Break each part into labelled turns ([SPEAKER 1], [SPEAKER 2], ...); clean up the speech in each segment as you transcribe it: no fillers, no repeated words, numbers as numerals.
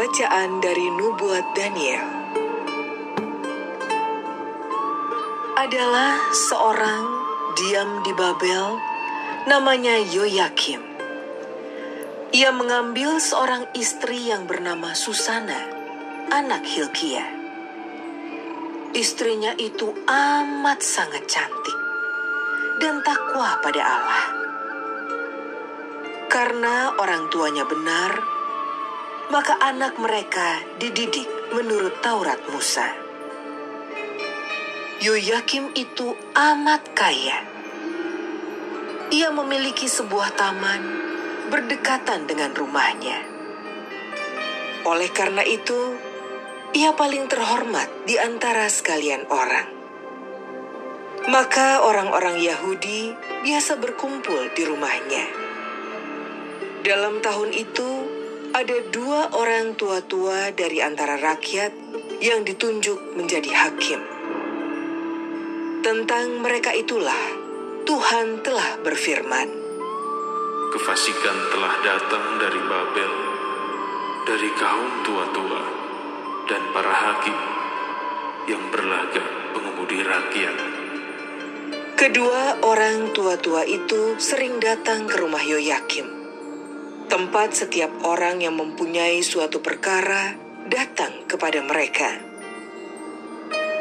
[SPEAKER 1] Bacaan dari Nubuat Daniel. Adalah seorang diam di Babel, namanya Yoyakim. Ia mengambil seorang istri yang bernama Susana, anak Hilkia. Istrinya itu amat sangat cantik dan takwa pada Allah. Karena orang tuanya benar, maka anak mereka dididik menurut Taurat Musa. Yoyakim itu amat kaya. Ia memiliki sebuah taman berdekatan dengan rumahnya. Oleh karena itu, ia paling terhormat di antara sekalian orang. Maka orang-orang Yahudi biasa berkumpul di rumahnya. Dalam tahun itu, ada 2 orang tua-tua dari antara rakyat yang ditunjuk menjadi hakim. Tentang mereka itulah Tuhan telah berfirman.
[SPEAKER 2] Kefasikan telah datang dari Babel, dari kaum tua-tua dan para hakim yang berlagak mengemudi rakyat.
[SPEAKER 1] Kedua orang tua-tua itu sering datang ke rumah Yoyakim, tempat setiap orang yang mempunyai suatu perkara datang kepada mereka.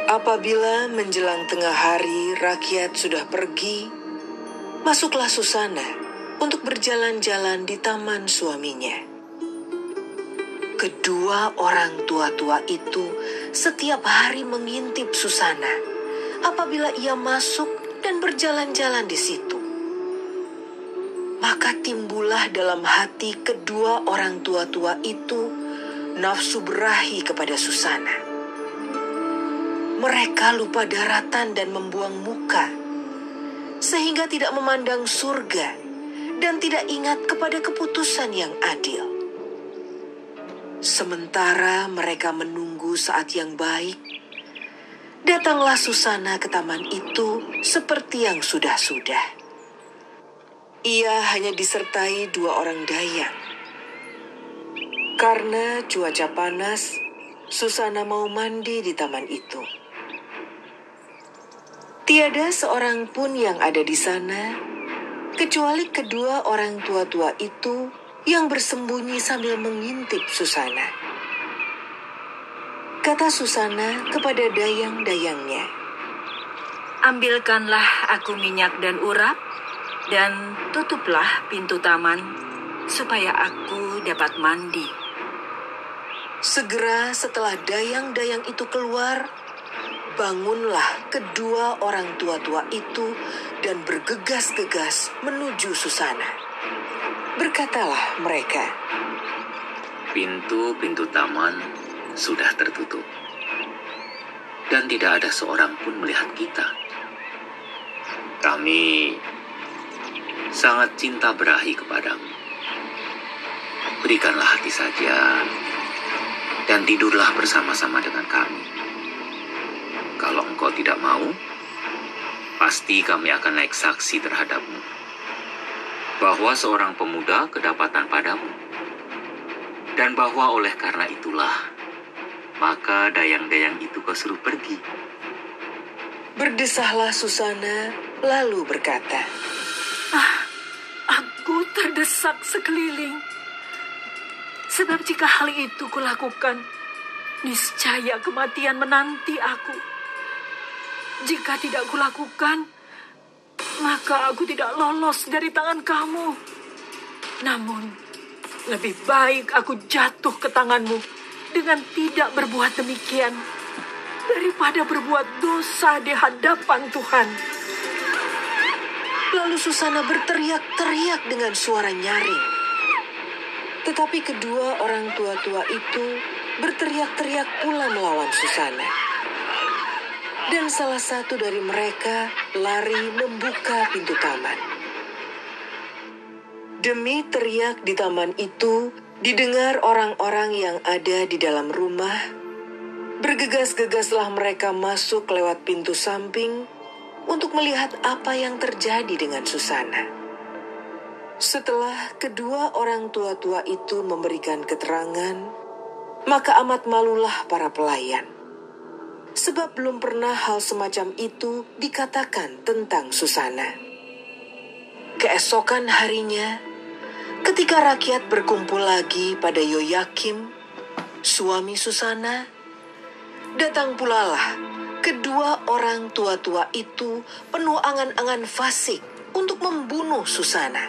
[SPEAKER 1] Apabila menjelang tengah hari rakyat sudah pergi, masuklah Susana untuk berjalan-jalan di taman suaminya. Kedua orang tua-tua itu setiap hari mengintip Susana apabila ia masuk dan berjalan-jalan di situ. Maka timbullah dalam hati kedua orang tua-tua itu nafsu berahi kepada Susana. Mereka lupa daratan dan membuang muka, sehingga tidak memandang surga dan tidak ingat kepada keputusan yang adil. Sementara mereka menunggu saat yang baik, datanglah Susana ke taman itu seperti yang sudah-sudah. Ia hanya disertai 2 orang dayang. Karena cuaca panas, Susana mau mandi di taman itu. Tiada seorang pun yang ada di sana, kecuali kedua orang tua-tua itu yang bersembunyi sambil mengintip Susana. Kata Susana kepada dayang-dayangnya,
[SPEAKER 3] "Ambilkanlah aku minyak dan urap, dan tutuplah pintu taman, supaya aku dapat mandi."
[SPEAKER 1] Segera setelah dayang-dayang itu keluar, bangunlah kedua orang tua-tua itu dan bergegas-gegas menuju Susana. Berkatalah mereka,
[SPEAKER 4] "Pintu-pintu taman sudah tertutup, dan tidak ada seorang pun melihat kita. Kami sangat cinta berahi kepadamu. Berikanlah hati saja, dan tidurlah bersama-sama dengan kami. Kalau engkau tidak mau, pasti kami akan naik saksi terhadapmu, bahwa seorang pemuda kedapatan padamu, dan bahwa oleh karena itulah, maka dayang-dayang itu kau suruh pergi."
[SPEAKER 1] Berdesahlah Susana, lalu berkata,
[SPEAKER 3] Aku terdesak sekeliling. Sebab jika hal itu kulakukan, niscaya kematian menanti aku. Jika tidak kulakukan, maka aku tidak lolos dari tangan kamu. Namun, lebih baik aku jatuh ke tanganmu dengan tidak berbuat demikian, daripada berbuat dosa di hadapan Tuhan.
[SPEAKER 1] Lalu Susana berteriak-teriak dengan suara nyaring. Tetapi kedua orang tua-tua itu berteriak-teriak pula melawan Susana. Dan salah satu dari mereka lari membuka pintu taman. Demi teriak di taman itu didengar orang-orang yang ada di dalam rumah. Bergegas-gegaslah mereka masuk lewat pintu samping untuk melihat apa yang terjadi dengan Susana. Setelah kedua orang tua-tua itu memberikan keterangan, Maka amat malulah para pelayan, sebab belum pernah hal semacam itu dikatakan tentang Susana. Keesokan harinya, ketika rakyat berkumpul lagi pada Yoyakim, suami Susana, datang pula lah kedua orang tua-tua itu penuh angan-angan fasik untuk membunuh Susana.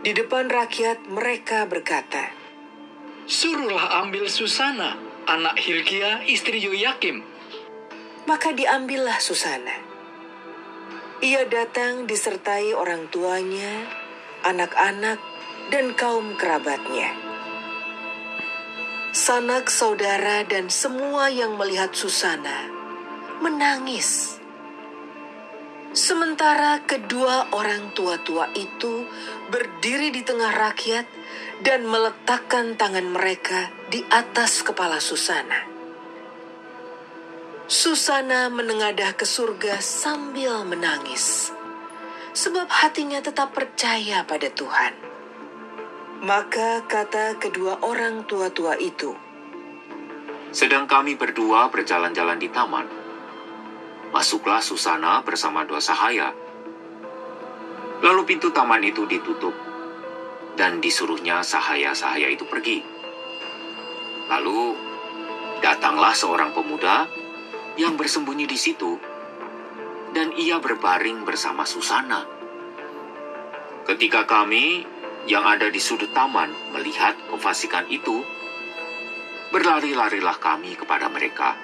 [SPEAKER 1] Di depan rakyat mereka berkata,
[SPEAKER 5] "Suruhlah ambil Susana, anak Hilkia, istri Yoyakim."
[SPEAKER 1] Maka diambillah Susana. Ia datang disertai orang tuanya, anak-anak, dan kaum kerabatnya. Sanak saudara dan semua yang melihat Susana menangis. Sementara kedua orang tua-tua itu berdiri di tengah rakyat dan meletakkan tangan mereka di atas kepala Susana. Susana menengadah ke surga sambil menangis, sebab hatinya tetap percaya pada Tuhan. Maka kata kedua orang tua-tua itu,
[SPEAKER 4] Sedang kami berdua berjalan-jalan di taman. Masuklah Susana bersama dua sahaya. Lalu pintu taman itu ditutup, dan disuruhnya sahaya-sahaya itu pergi. Lalu datanglah seorang pemuda yang bersembunyi di situ, dan ia berbaring bersama Susana. Ketika kami yang ada di sudut taman melihat kefasikan itu, berlari-larilah kami kepada mereka.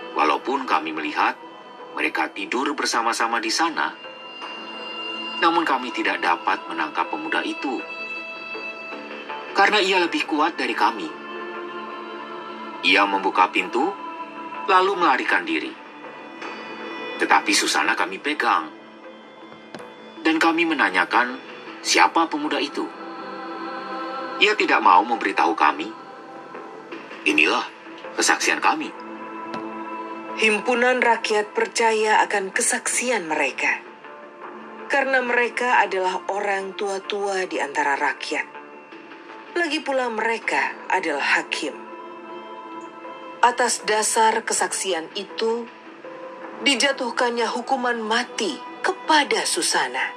[SPEAKER 4] Walaupun kami melihat mereka tidur bersama-sama di sana, namun kami tidak dapat menangkap pemuda itu, karena ia lebih kuat dari kami. Ia membuka pintu, lalu melarikan diri. Tetapi Susana kami pegang, dan kami menanyakan siapa pemuda itu. Ia tidak mau memberitahu kami. Inilah kesaksian kami.
[SPEAKER 1] himpunan rakyat percaya akan kesaksian mereka, karena mereka adalah orang tua-tua di antara rakyat. Lagi pula mereka adalah hakim. Atas dasar kesaksian itu, dijatuhkannya hukuman mati kepada Susana.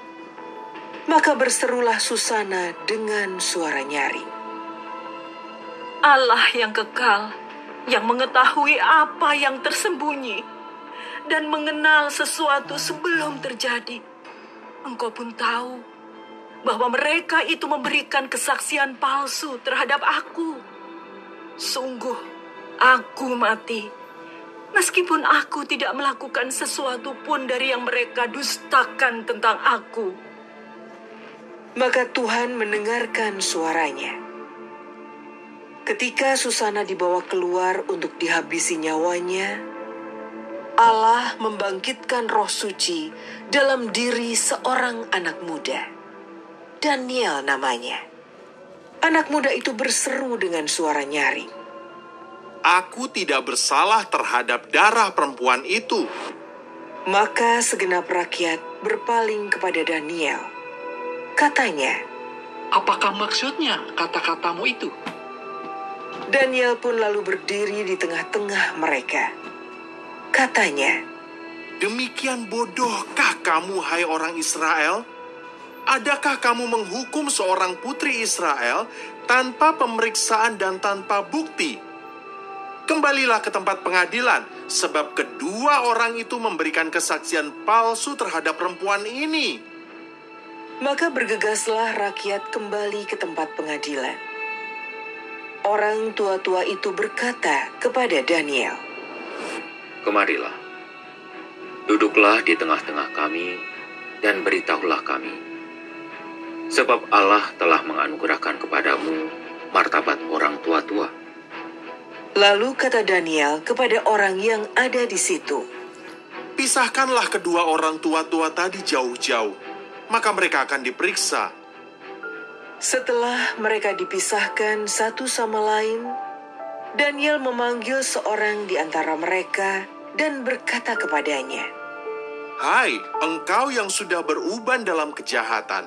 [SPEAKER 1] Maka berserulah Susana dengan suara nyaring,
[SPEAKER 3] Allah yang kekal, yang mengetahui apa yang tersembunyi dan mengenal sesuatu sebelum terjadi. Engkau pun tahu bahwa mereka itu memberikan kesaksian palsu terhadap aku. Sungguh, aku mati, meskipun aku tidak melakukan sesuatu pun dari yang mereka dustakan tentang aku.
[SPEAKER 1] Maka Tuhan mendengarkan suaranya. Ketika Susana dibawa keluar untuk dihabisi nyawanya, Allah membangkitkan Roh Suci dalam diri seorang anak muda. Daniel namanya. Anak muda itu berseru dengan suara nyaring,
[SPEAKER 6] Aku tidak bersalah terhadap darah perempuan itu.
[SPEAKER 1] Maka segenap rakyat berpaling kepada Daniel. Katanya,
[SPEAKER 5] "Apakah maksudnya kata-katamu itu?"
[SPEAKER 1] Daniel pun lalu berdiri di tengah-tengah mereka. Katanya,
[SPEAKER 6] Demikian bodohkah kamu, hai orang Israel? Adakah kamu menghukum seorang putri Israel tanpa pemeriksaan dan tanpa bukti? Kembalilah ke tempat pengadilan, sebab kedua orang itu memberikan kesaksian palsu terhadap perempuan ini.
[SPEAKER 1] maka bergegaslah rakyat kembali ke tempat pengadilan. Orang tua-tua itu berkata kepada Daniel,
[SPEAKER 4] Kemarilah, duduklah di tengah-tengah kami, dan beritahulah kami. Sebab Allah telah menganugerahkan kepadamu martabat orang tua-tua.
[SPEAKER 1] Lalu kata Daniel kepada orang yang ada di situ,
[SPEAKER 6] Pisahkanlah kedua orang tua-tua tadi jauh-jauh, maka mereka akan diperiksa.
[SPEAKER 1] Setelah mereka dipisahkan satu sama lain, Daniel memanggil seorang di antara mereka dan berkata kepadanya,
[SPEAKER 6] Hai, engkau yang sudah beruban dalam kejahatan.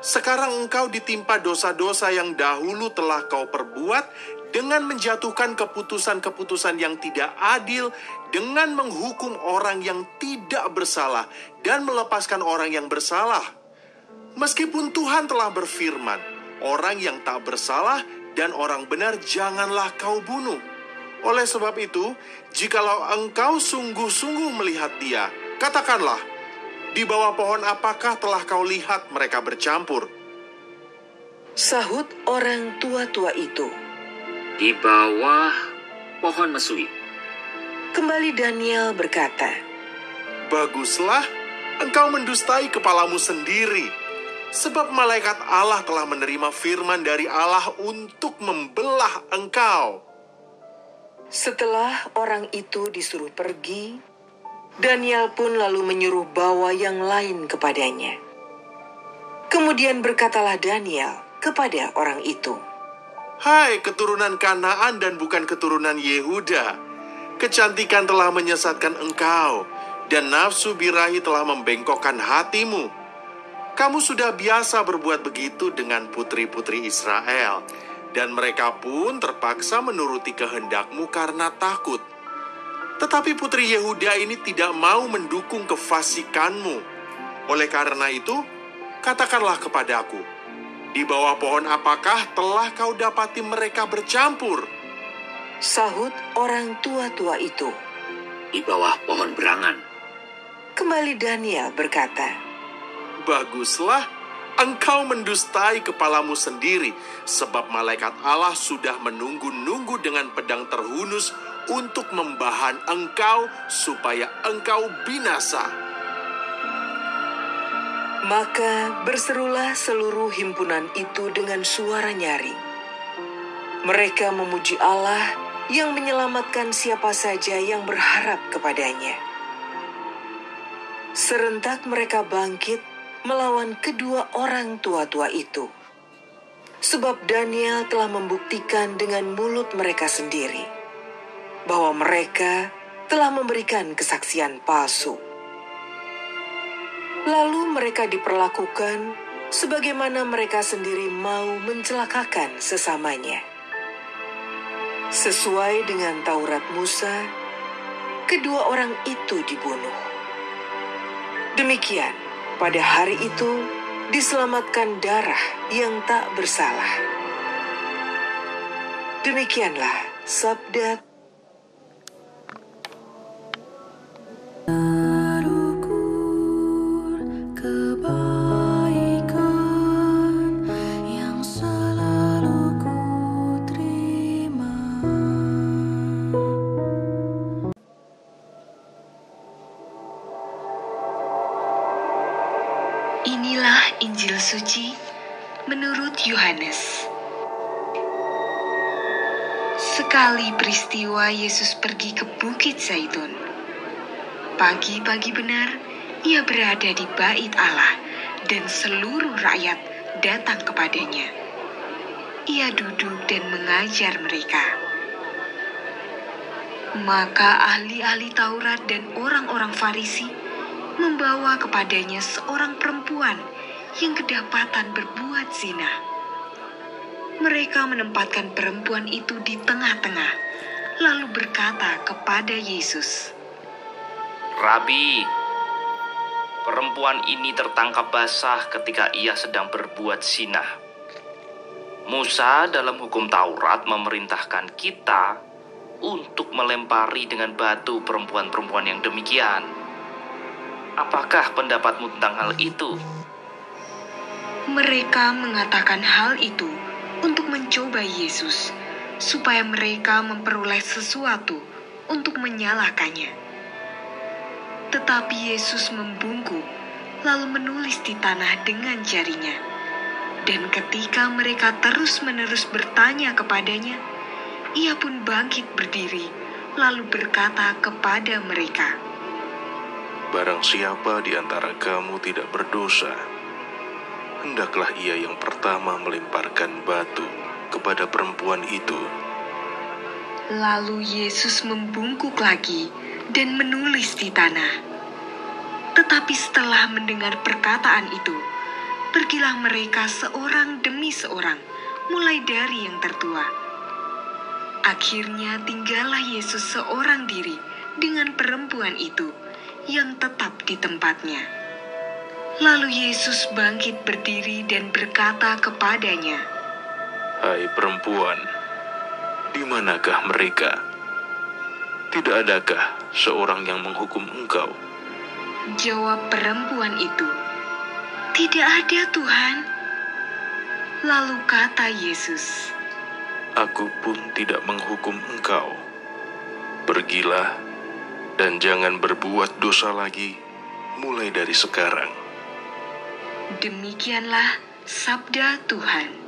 [SPEAKER 6] Sekarang engkau ditimpa dosa-dosa yang dahulu telah kau perbuat dengan menjatuhkan keputusan-keputusan yang tidak adil, dengan menghukum orang yang tidak bersalah, dan melepaskan orang yang bersalah. Meskipun Tuhan telah berfirman, orang yang tak bersalah dan orang benar janganlah kau bunuh. Oleh sebab itu, jikalau engkau sungguh-sungguh melihat dia, katakanlah, di bawah pohon apakah telah kau lihat mereka bercampur?
[SPEAKER 1] Sahut orang tua-tua itu.
[SPEAKER 4] Di bawah pohon mesui.
[SPEAKER 1] Kembali Daniel berkata,
[SPEAKER 6] Baguslah, engkau mendustai kepalamu sendiri, sebab malaikat Allah telah menerima firman dari Allah untuk membelah engkau.
[SPEAKER 1] Setelah orang itu disuruh pergi, Daniel pun lalu menyuruh bawa yang lain kepadanya. Kemudian berkatalah Daniel kepada orang itu,
[SPEAKER 6] Hai keturunan Kanaan dan bukan keturunan Yehuda, kecantikan telah menyesatkan engkau, dan nafsu birahi telah membengkokkan hatimu. Kamu sudah biasa berbuat begitu dengan putri-putri Israel, dan mereka pun terpaksa menuruti kehendakmu karena takut. Tetapi putri Yehuda ini tidak mau mendukung kefasikanmu. Oleh karena itu, katakanlah kepadaku, di bawah pohon apakah telah kau dapati mereka bercampur?
[SPEAKER 1] sahut orang tua-tua itu.
[SPEAKER 4] Di bawah pohon berangan.
[SPEAKER 1] Kembali Daniel berkata,
[SPEAKER 6] Baguslah, engkau mendustai kepalamu sendiri, sebab malaikat Allah sudah menunggu-nunggu dengan pedang terhunus untuk membahan engkau supaya engkau binasa.
[SPEAKER 1] Maka berserulah seluruh himpunan itu dengan suara nyaring. Mereka memuji Allah yang menyelamatkan siapa saja yang berharap kepadanya. Serentak mereka bangkit melawan kedua orang tua-tua itu. Sebab Daniel telah membuktikan dengan mulut mereka sendiri bahwa mereka telah memberikan kesaksian palsu. Lalu mereka diperlakukan sebagaimana mereka sendiri mau mencelakakan sesamanya. Sesuai dengan Taurat Musa, kedua orang itu dibunuh. Demikian, pada hari itu diselamatkan darah yang tak bersalah. Demikianlah sabda
[SPEAKER 7] Inilah Injil suci menurut Yohanes. Sekali peristiwa Yesus pergi ke Bukit Zaitun. Pagi-pagi benar, ia berada di bait Allah dan seluruh rakyat datang kepadanya. Ia duduk dan mengajar mereka. Maka ahli-ahli Taurat dan orang-orang Farisi membawa kepadanya seorang perempuan yang kedapatan berbuat zina. Mereka menempatkan perempuan itu di tengah-tengah, lalu berkata kepada Yesus,
[SPEAKER 8] Rabi, perempuan ini tertangkap basah ketika ia sedang berbuat zina. Musa dalam hukum Taurat memerintahkan kita untuk melempari dengan batu perempuan-perempuan yang demikian. Apakah pendapatmu tentang hal itu?
[SPEAKER 7] Mereka mengatakan hal itu untuk mencoba Yesus, supaya mereka memperoleh sesuatu untuk menyalahkannya. Tetapi Yesus membungkuk, lalu menulis di tanah dengan jarinya. Dan ketika mereka terus-menerus bertanya kepadanya, ia pun bangkit berdiri, lalu berkata kepada mereka,
[SPEAKER 2] Barang siapa di antara kamu tidak berdosa, hendaklah ia yang pertama melemparkan batu kepada perempuan itu.
[SPEAKER 7] Lalu Yesus membungkuk lagi dan menulis di tanah. Tetapi setelah mendengar perkataan itu, pergilah mereka seorang demi seorang, mulai dari yang tertua. Akhirnya tinggallah Yesus seorang diri dengan perempuan itu yang tetap di tempatnya. Lalu Yesus bangkit berdiri dan berkata kepadanya,
[SPEAKER 2] "Hai perempuan, di manakah mereka? Tidak adakah seorang yang menghukum engkau?"
[SPEAKER 7] Jawab perempuan itu, "Tidak ada, Tuhan." Lalu kata Yesus,
[SPEAKER 2] "Aku pun tidak menghukum engkau. Pergilah dan jangan berbuat dosa lagi mulai dari sekarang."
[SPEAKER 7] Demikianlah sabda Tuhan.